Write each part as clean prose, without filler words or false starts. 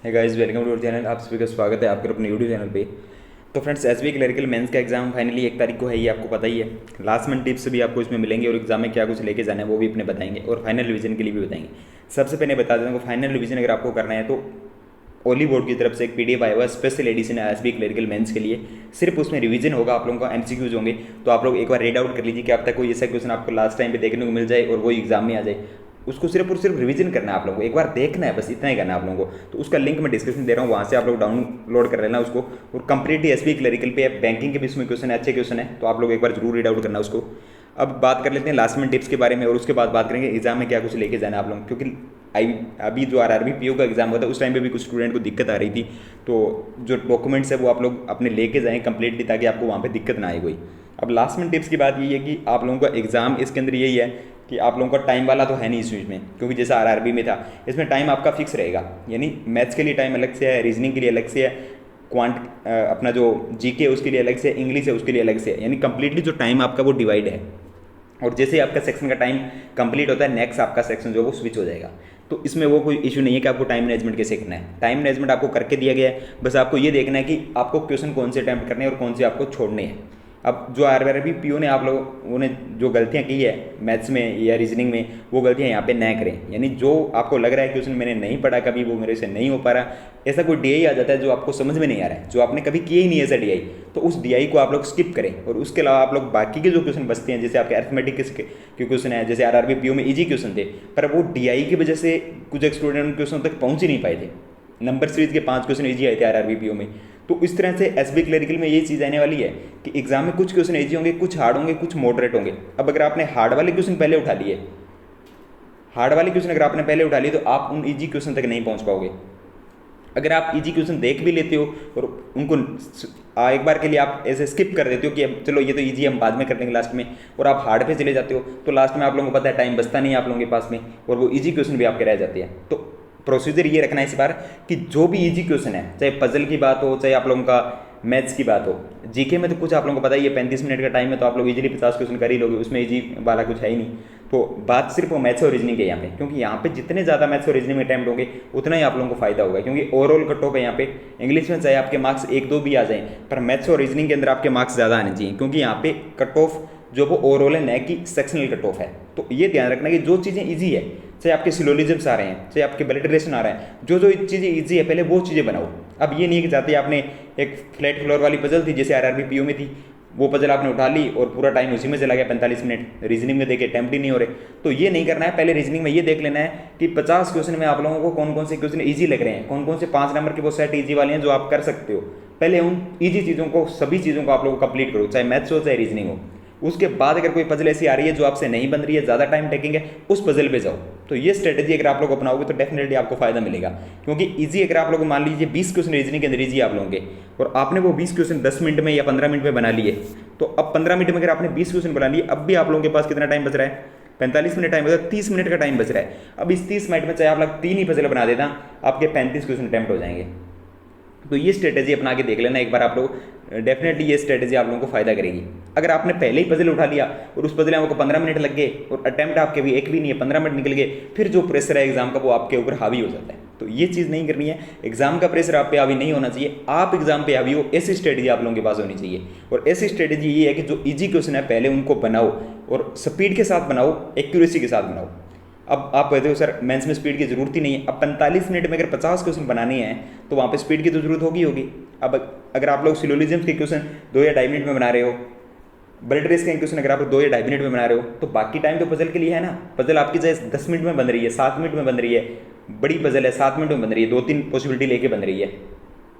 है guys, welcome to our channel. आप सभी का स्वागत है आपके अपने यूट्यूब चैनल पे। तो फ्रेंड्स, एसबी क्लरिकल मेंस का एग्जाम फाइनली 1 तारीख को है, ये आपको पता ही है। लास्ट मिनट टिप्स भी आपको इसमें मिलेंगे और एग्जाम में क्या कुछ लेके जाना है वो भी अपने बताएंगे और फाइनल रिवीजन के लिए भी बताएंगे। सबसे पहले बता देता हूँ, फाइनल रिवीजन अगर आपको करना है तो ओली बोर्ड की तरफ से एक पीडीएफ आया हुआ है, स्पेशल एडिशन है एसबी क्लरिकल मेंस के लिए। सिर्फ उसमें रिवीजन होगा, आप लोगों का एमसीक्यूज होंगे। तो आप लोग एक बार रीड आउट कर लीजिए कि अब तक कोई ऐसा क्वेश्चन आपको लास्ट टाइम पे देखने को मिल जाए और वो एग्जाम में आ जाए। उसको सिर्फ और सिर्फ रिवीजन करना है आप लोगों को, एक बार देखना है, बस इतना ही करना है आप लोगों को। तो उसका लिंक मैं डिस्क्रिप्शन दे रहा हूँ, वहाँ से आप लोग डाउनलोड कर लेना उसको। और कंप्लीटली एसबी क्लरिकल पे बैंकिंग के भी इसमें क्वेश्चन है, अच्छे क्वेश्चन है, तो आप लोग एक बार जरूर रीड आउट करना उसको। अब बात कर लेते हैं लास्ट में टिप्स के बारे में और उसके बाद बात करेंगे एग्जाम में क्या कुछ लेके जाना है आप लोग। क्योंकि अभी जो आरआरबी पीओ का एग्जाम हुआ था उस टाइम पे भी कुछ स्टूडेंट को दिक्कत आ रही थी। तो जो डॉक्यूमेंट्स है वो आप लोग अपने लेके जाएं कंप्लीटली, ताकि आपको वहाँ पे दिक्कत ना आए कोई। अब लास्ट में टिप्स की बात ये है कि आप लोगों का एग्जाम इसके अंदर यही है कि आप लोगों का टाइम वाला तो है नहीं इस चीज़ में, क्योंकि जैसा आरआरबी में था इसमें टाइम आपका फिक्स रहेगा। यानी मैथ्स के लिए टाइम अलग से है, रीजनिंग के लिए अलग से है, अपना जो जीके है उसके लिए अलग से है, इंग्लिश है उसके लिए अलग से है। यानी कंप्लीटली जो टाइम आपका वो डिवाइड है। और जैसे ही आपका सेक्शन का टाइम कंप्लीट होता है, नेक्स्ट आपका सेक्शन जो है वो स्विच हो जाएगा। तो इसमें वो कोई इशू नहीं है कि आपको टाइम मैनेजमेंट कैसे करना है। टाइम मैनेजमेंट आपको करके दिया गया है, बस आपको ये देखना है कि आपको क्वेश्चन कौन से अटैम्प्ट करने हैं और कौन से आपको छोड़ने हैं। अब जो आरआरबी पीओ ने आप लोगों ने जो गलतियां की है मैथ्स में या रीजनिंग में, वो गलतियां यहाँ पे न करें। यानी जो आपको लग रहा है क्वेश्चन मैंने नहीं पढ़ा कभी, वो मेरे से नहीं हो पा रहा, ऐसा कोई डीआई आ जाता है जो आपको समझ में नहीं आ रहा है, जो आपने कभी किया ही नहीं ऐसा डीआई, तो उस डीआई को आप लोग स्किप करें। और उसके अलावा आप लोग बाकी के जो क्वेश्चन बचते हैं, जैसे आपके अर्थमेटिक के क्वेश्चन है, जैसे आरआरबी पीओ में इजी क्वेश्चन थे, पर वो डीआई की वजह से कुछ स्टूडेंट उन क्वेश्चन तक पहुंच ही नहीं पाए थे। नंबर सीरीज के 5 क्वेश्चन इजी आए थे आरआरबी पीओ में। तो इस तरह से एसबी क्लरिकल में ये चीज़ आने वाली है कि एग्जाम में कुछ क्वेश्चन इजी होंगे, कुछ हार्ड होंगे, कुछ मॉडरेट होंगे। अब अगर आपने हार्ड वाले क्वेश्चन पहले उठा लिए, हार्ड वाले क्वेश्चन अगर आपने पहले उठा लिए, तो आप उन इजी क्वेश्चन तक नहीं पहुंच पाओगे। अगर आप इजी क्वेश्चन देख भी लेते हो और उनको एक बार के लिए आप ऐसे स्किप कर देते हो कि अब चलो ये तो इजी हम बाद में कर लेंगे लास्ट में, और आप हार्ड पे चले जाते हो, तो लास्ट में आप लोगों को पता है टाइम बचता नहीं है आप लोगों के पास में, और वो इजी क्वेश्चन भी आपके रह जाते हैं। तो प्रोसीजर ये रखना है इस बार कि जो भी इजी क्वेश्चन है, चाहे पजल की बात हो, चाहे आप लोगों का मैथ्स की बात हो, जीके में तो कुछ आप लोगों को पता ही है 35 मिनट का टाइम है, तो आप लोग इजीली 50 क्वेश्चन कर ही लोगे, उसमें इजी वाला कुछ है ही नहीं। तो बात सिर्फ वो मैथ्स और रीजनिंग के यहाँ पे, क्योंकि यहाँ पे जितने ज़्यादा मैथ्स और रीजनिंग में अटैम्प्ट होंगे उतना ही आप लोगों को फायदा होगा। क्योंकि ओवरऑल कट ऑफ है यहाँ पे, इंग्लिश में चाहे आपके मार्क्स 1-2 भी आ जाएं, पर मैथ्स और रीजनिंग के अंदर आपके मार्क्स ज़्यादा आने चाहिए, क्योंकि यहाँ पे कट ऑफ जो वो ओवरऑल है, न कि सेक्शनल कट ऑफ है। तो ये ध्यान रखना कि जो चीज़ें ईजी है, चाहे आपके सिलोजिज्म्स आ रहे हैं, चाहे आपके ब्लड रिलेशन आ रहे हैं, जो जो चीज़ें ईजी है पहले वो चीज़ें बनाओ। अब ये नहीं है कि जाते आपने एक फ्लैट फ्लोर वाली पजल थी जैसे आरआरबी पीओ में थी, वो पजल आपने उठा ली और पूरा टाइम उसी में चला गया 45 मिनट, रीजनिंग में देखे अटैम्प्ट ही नहीं हो रहे। तो ये नहीं करना है। पहले रीजनिंग में ये देख लेना है कि 50 क्वेश्चन में आप लोगों को कौन कौन से क्वेश्चन ईजी लग रहे हैं, कौन कौन से 5 नंबर के वो सेट ईजी वाले हैं जो आप कर सकते हो। पहले उन ईजी चीज़ों को, सभी चीज़ों को आप लोग कंप्लीट करो, चाहे मैथ्स हो चाहे रीजनिंग हो। उसके बाद अगर कोई पजल ऐसी आ रही है जो आपसे नहीं बन रही है, ज़्यादा टाइम टेकिंग है, उस पजल पे जाओ। तो ये स्ट्रेटेजी अगर आप लोग अपनाओगे तो डेफिनेटली आपको फायदा मिलेगा। क्योंकि इजी अगर आप लोग मान लीजिए 20 क्वेश्चन रीजनिंग के अंदर इजी आप लोगों के, और आपने वो 20 क्वेश्चन 10 मिनट में या 15 मिनट में बना लिए, तो अब 15 मिनट में अगर आपने 20 क्वेश्चन बना लिए, अब भी आप लोगों के पास कितना टाइम बच रहा है? 45 मिनट टाइम बचा, 30 मिनट का टाइम बच रहा है। अब इस 30 मिनट में चाहे आप लोग 3 ही पजल बना देना, आपके 35 क्वेश्चन अटैम्प्ट हो जाएंगे। तो ये स्ट्रेटेजी अपना के देख लेना एक बार आप लोग, डेफिनेटली ये स्ट्रेटेजी आप लोगों को फायदा करेगी। अगर आपने पहले ही पजल उठा लिया और उस पजल में आपको 15 मिनट लग गए और अटैम्प्ट आपके भी एक भी नहीं है, 15 मिनट निकल गए, फिर जो प्रेशर है एग्जाम का वो आपके ऊपर हावी हो जाता है। तो ये चीज़ नहीं करनी है। एग्जाम का प्रेशर आप पे हावी नहीं होना चाहिए, आप एग्जाम पे हावी हो, ऐसी स्ट्रेटेजी आप लोगों के पास होनी चाहिए। और ऐसी स्ट्रेटेजी ये है कि जो ईजी क्वेश्चन है पहले उनको बनाओ, और स्पीड के साथ बनाओ, एक्यूरेसी के साथ बनाओ। अब आप कहते हो सर मेंस में स्पीड की जरूरत ही नहीं है। अब 45 मिनट में अगर 50 क्वेश्चन बनाने हैं तो वहाँ पे स्पीड की तो जरूरत होगी। अब अगर आप लोग सिलोजिज्म के क्वेश्चन 2 या 2.5 मिनट में बना रहे हो, ब्लड रेस के क्वेश्चन अगर आप 2 या 2.5 मिनट में बना रहे हो, तो बाकी टाइम तो पजल के लिए है ना। पजल आपकी चाहे 10 मिनट में बन रही है, 7 मिनट में बन रही है, बड़ी पजल है 7 मिनट में बन रही है, 2-3 पॉसिबिलिटी लेके बन रही है,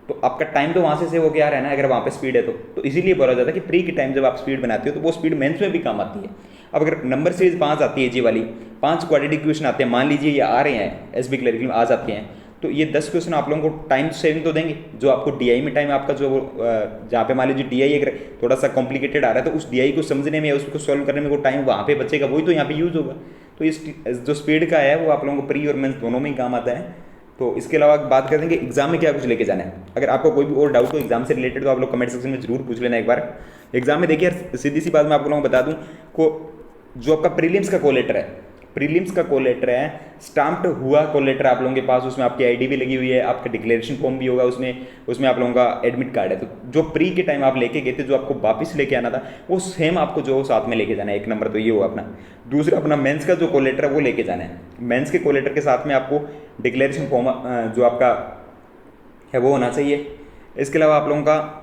तो आपका टाइम तो वहाँ से सेव होकर आ रहा है ना, अगर वहाँ पे स्पीड है तो इसीलिए बोला जाता है कि प्री के टाइम जब आप स्पीड बनाते हो तो वो स्पीड मेंस में भी काम आती है। अब अगर नंबर सीरीज 5 आती है जी वाली, 5 क्वाड्रेटिक क्वेश्चन आते हैं, मान लीजिए ये आ रहे हैं एसबी क्लरिकल में आ जाते हैं, तो ये 10 क्वेश्चन आप लोगों को टाइम सेविंग तो देंगे। जो आपको डीआई में टाइम आपका जो जहाँ पे मान लीजिए डीआई अगर थोड़ा सा कॉम्प्लिकेटेड आ रहा है, तो उस डीआई को समझने में या उसको सॉल्व करने में वो टाइम वहाँ पे बचेगा, वही तो यहाँ पे यूज़ होगा। तो इस जो स्पीड का है वो आप लोगों को प्री और मेंस दोनों में ही काम आता है। तो इसके अलावा बात कर देंगे एग्जाम में क्या कुछ लेके जाना है। अगर आपको कोई भी और डाउट हो एग्जाम से रिलेटेड तो आप लोग कमेंट सेक्शन में जरूर पूछ लेना एक बार। एग्जाम में देखिए सीधी सी बात मैं आप लोगों को बता दूं को, जो आपका प्रीलिम्स का कॉल लेटर है, प्रीलिम्स का कॉल लेटर है, स्टाम्प्ड हुआ कॉल लेटर आप लोगों के पास, उसमें आपकी आईडी भी लगी हुई है, आपका डिक्लेरेशन फॉर्म भी होगा उसमें, उसमें आप लोगों का एडमिट कार्ड है। तो जो प्री के टाइम आप लेके गए थे, जो आपको वापस लेके आना था, वो सेम आपको जो साथ में लेके जाना है। एक नंबर तो ये हुआ अपना। दूसरा अपना मेंस का जो कॉल लेटर है वो लेके जाना है। मेंस के कॉल लेटर के साथ में आपको डिक्लेरेशन फॉर्म जो आपका है वो होना चाहिए। इसके अलावा आप लोगों का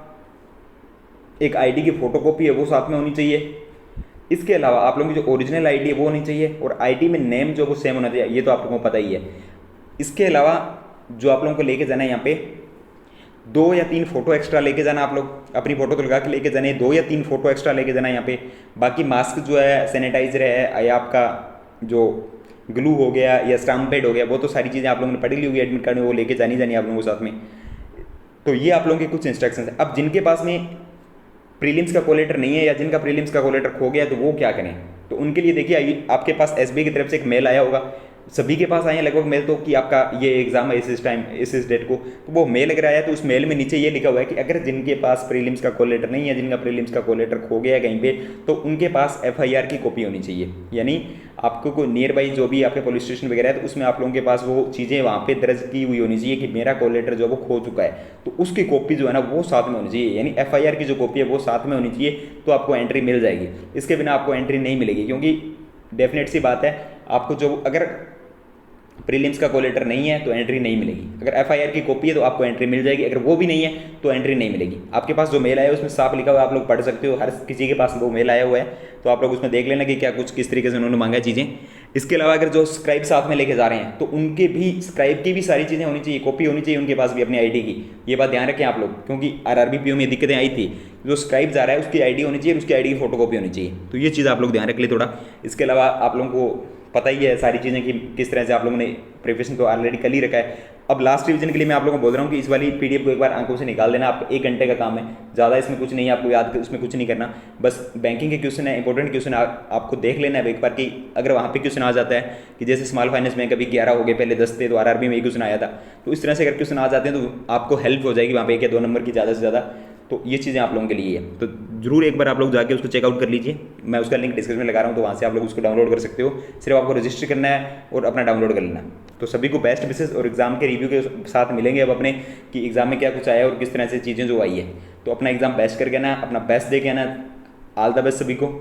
एक आईडी की फोटोकॉपी है वो साथ में होनी चाहिए। इसके अलावा आप लोगों की जो ओरिजिनल आईडी है वो होनी चाहिए, और आईडी में नेम जो वो सेम होना चाहिए, ये तो आप लोगों को पता ही है। इसके अलावा जो आप लोगों को लेके जाना है यहाँ पे 2 या 3 फोटो एक्स्ट्रा लेके जाना। आप लोग अपनी फोटो तो लगा के लेके जाने, 2 या 3 फोटो एक्स्ट्रा लेके जाना है यहाँ पे। बाकी मास्क जो है, सैनिटाइजर है, या आपका जो ग्लू हो गया या स्टाम्प पैड हो गया, वो तो सारी चीज़ें आप लोगों ने पढ़ी ली होगी एडमिट कार्ड में, वो लेके जानी आप लोगों को साथ में। तो ये आप लोगों के कुछ इंस्ट्रक्शंस हैं। अब जिनके पास में प्रीलिम्स का कॉल लेटर नहीं है या जिनका प्रीलिम्स का कॉल लेटर खो गया, तो वो क्या करें? तो उनके लिए देखिए, आपके पास एसबीआई की तरफ से एक मेल आया होगा, सभी के पास आए हैं लगभग मेल, तो कि आपका ये एग्जाम है इस टाइम इस डेट को। तो वो मेल अगर आया तो उस मेल में नीचे ये लिखा हुआ है कि अगर जिनके पास प्रीलिम्स का कॉल लेटर नहीं है, जिनका प्रीलिम्स का कॉल लेटर खो गया कहीं पे, तो उनके पास एफआईआर की कॉपी होनी चाहिए। यानी आपको कोई नियर बाई जो भी आपके पुलिस स्टेशन वगैरह है, तो उसमें आप लोगों के पास वो चीज़ें वहाँ पे दर्ज की हुई होनी चाहिए कि मेरा कॉल लेटर जो है वो खो चुका है, तो उसकी कॉपी जो है ना वो साथ में होनी चाहिए। यानी एफआईआर की जो कॉपी है वो साथ में होनी चाहिए, तो आपको एंट्री मिल जाएगी। इसके बिना आपको एंट्री नहीं मिलेगी, क्योंकि डेफिनेट सी बात है, आपको जो अगर प्रीलिम्स का कॉल लेटर नहीं है तो एंट्री नहीं मिलेगी। अगर एफआईआर की कॉपी है तो आपको एंट्री मिल जाएगी, अगर वो भी नहीं है तो एंट्री नहीं मिलेगी। आपके पास जो मेल आया है उसमें साफ लिखा हुआ है, आप लोग पढ़ सकते हो, हर किसी के पास वो मेल आया हुआ है, तो आप लोग उसमें देख लेना कि क्या कुछ किस तरीके से उन्होंने मांगा है चीज़ें। इसके अलावा अगर जो स्क्राइब साथ में लेके जा रहे हैं, तो उनके भी स्क्राइब की भी सारी चीज़ें होनी चाहिए, कॉपी होनी चाहिए उनके पास भी अपनी आईडी की। ये बात ध्यान रखें आप लोग, क्योंकि आरआरबी में दिक्कतें आई थी। जो स्क्राइब जा रहा है उसकी आईडी होनी चाहिए, उसकी आईडी की फोटोकॉपी होनी चाहिए। तो ये चीज़ आप लोग ध्यान रख ले थोड़ा। इसके अलावा आप लोगों को पता ही है सारी चीज़ें कि किस तरह से आप लोगों ने प्रिपरेशन तो ऑलरेडी कर ही रखा है। अब लास्ट रिवीजन के लिए मैं आप लोगों को बोल रहा हूँ कि इस वाली पीडीएफ को एक बार आंखों से निकाल देना। आप 1 घंटे का काम है, ज़्यादा इसमें कुछ नहीं है, आपको याद उसमें कुछ नहीं करना। बस बैंकिंग के क्वेश्चन है, इंपॉर्टेंट क्वेश्चन आपको देख लेना है एक बार कि अगर वहाँ पे क्वेश्चन आ जाता है कि जैसे स्मॉल फाइनेंस में कभी 11 हो गए, पहले 10 थे, तो आरआरबी में एक क्वेश्चन आया था। तो इस तरह से अगर क्वेश्चन आ जाते हैं तो आपको हेल्प हो जाएगी वहाँ पे 1 या 2 नंबर की ज़्यादा से ज़्यादा। तो ये चीज़ें आप लोगों के लिए है, तो जरूर एक बार आप लोग जाके उसको चेकआउट कर लीजिए। मैं उसका लिंक डिस्क्रिप्शन में लगा रहा हूँ, तो वहाँ से आप लोग उसको डाउनलोड कर सकते हो। सिर्फ आपको रजिस्टर करना है और अपना डाउनलोड कर लेना। तो सभी को बेस्ट विशेष और एग्जाम के रिव्यू के साथ मिलेंगे अब अपने कि एग्जाम में क्या कुछ आया और किस तरह से चीज़ें जो आई है। तो अपना एग्जाम बेस्ट करके आना, अपना बेस्ट दे के आना। ऑल द बेस्ट सभी को।